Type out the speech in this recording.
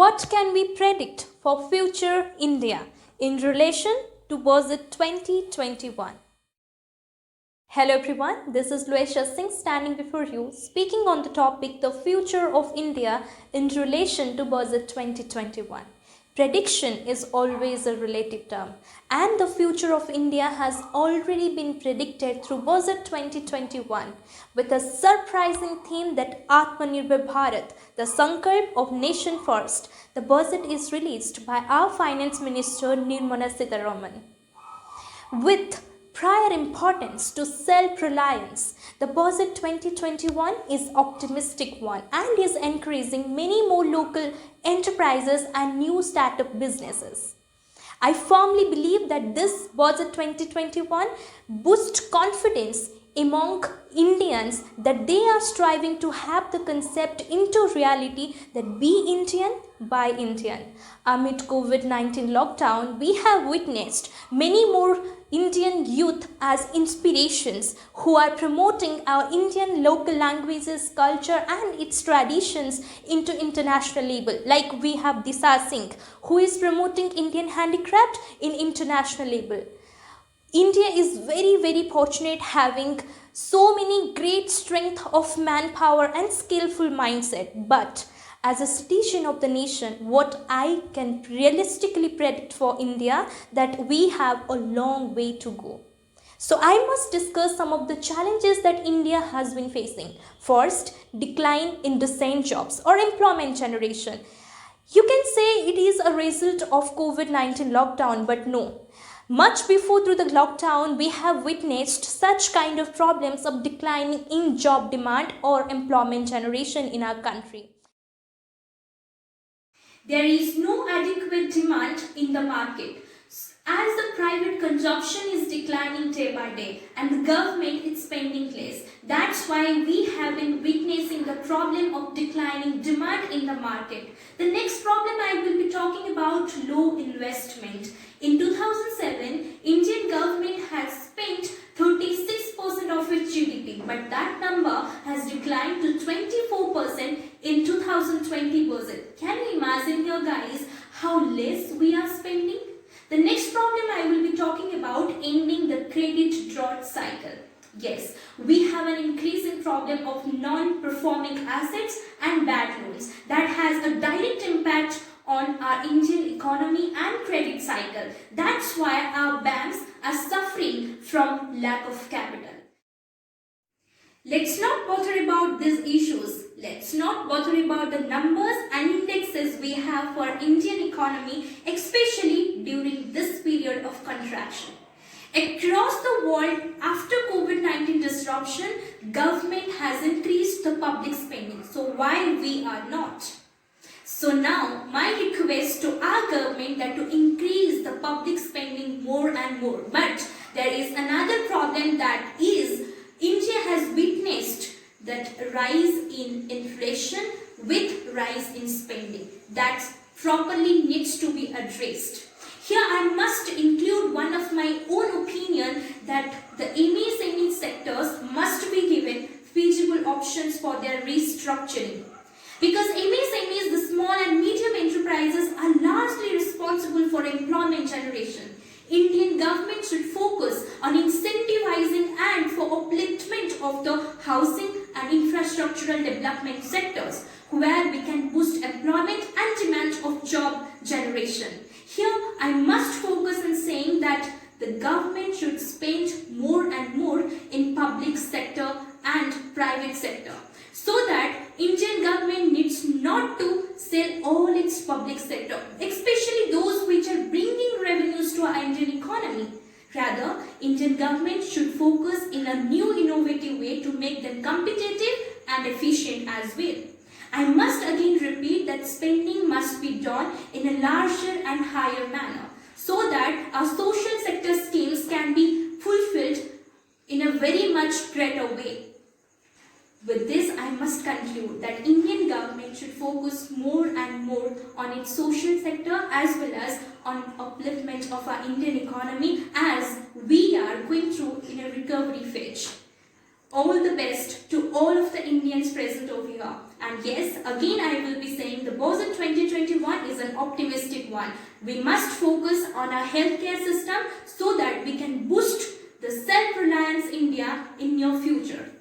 What can we predict for future India in relation to Budget 2021? Hello everyone, this is Luesha Singh standing before you speaking on the topic the future of India in relation to Budget 2021. Prediction is always a relative term and the future of India has already been predicted through Budget 2021 with a surprising theme that Atmanirbhar Bharat, the Sankalp of Nation First. The budget is released by our Finance Minister Nirmala Sitharaman. With prior importance to self-reliance, the Budget 2021 is optimistic one and is encouraging many more local enterprises and new startup businesses. I firmly believe that this Budget 2021 boosts confidence among Indians that they are striving to have the concept into reality that be Indian by Indian. Amid COVID-19 lockdown, we have witnessed many more Indian youth as inspirations who are promoting our Indian local languages, culture and its traditions into international level. Like we have Disha Singh who is promoting Indian handicraft in international level. India is very fortunate having so many great strength of manpower and skillful mindset. But as a citizen of the nation, what I can realistically predict for India that we have a long way to go. So I must discuss some of the challenges that India has been facing. First, decline in decent jobs or employment generation. You can say it is a result of COVID-19 lockdown, but no. Much before through the lockdown, we have witnessed such kind of problems of declining in job demand or employment generation in our country. There is no adequate demand in the market as the private consumption is declining day by day and the government is spending less. That's why we have been witnessing the problem of declining demand in the market. The next problem I will be talking about low investment. In 2007, Indian government has spent 36% of its GDP, but that number has declined to 24% in 2020 budget. Can you imagine here guys how less we are spending? The next problem I will be talking about ending the credit drought cycle. Yes, we have an increasing problem of non-performing assets and bad loans that has a direct impact on our Indian economy and credit cycle. That's why our banks are suffering from lack of capital. Let's not bother about these issues. Let's not bother about the numbers and indexes we have for Indian economy, especially during this period of contraction. Across the world, after COVID-19 disruption, government has increased the public spending. So why we are not? So now my request to our government that to increase the public spending more and more. But there is another problem that is India has witnessed that rise in inflation with rise in spending. That properly needs to be addressed. Here I must include one of my own opinion that the MSME sectors must be given feasible options for their restructuring. Because MSMEs, the small and medium enterprises, are largely responsible for employment generation. Indian government should focus on incentivizing and for upliftment of the housing and infrastructural development sectors where we can boost employment and demand of job generation. Here I must focus on saying that the government should spend more and more in public sector and private sector so that Indian government needs not to sell all its public sector, especially those which are bringing revenues to our Indian economy. Rather, Indian government should focus in a new innovative way to make them competitive and efficient as well. I must again repeat that spending must be done in a larger and higher manner so that our social sector schemes can be fulfilled in a very much greater way. With this, I must conclude that Indian government should focus more and more on its social sector as well as on upliftment of our Indian economy as we are going through in a recovery phase. All the best to all of the Indians present over here. And yes, again I will be saying the budget 2021 is an optimistic one. We must focus on our healthcare system so that we can boost the self-reliance India in near future.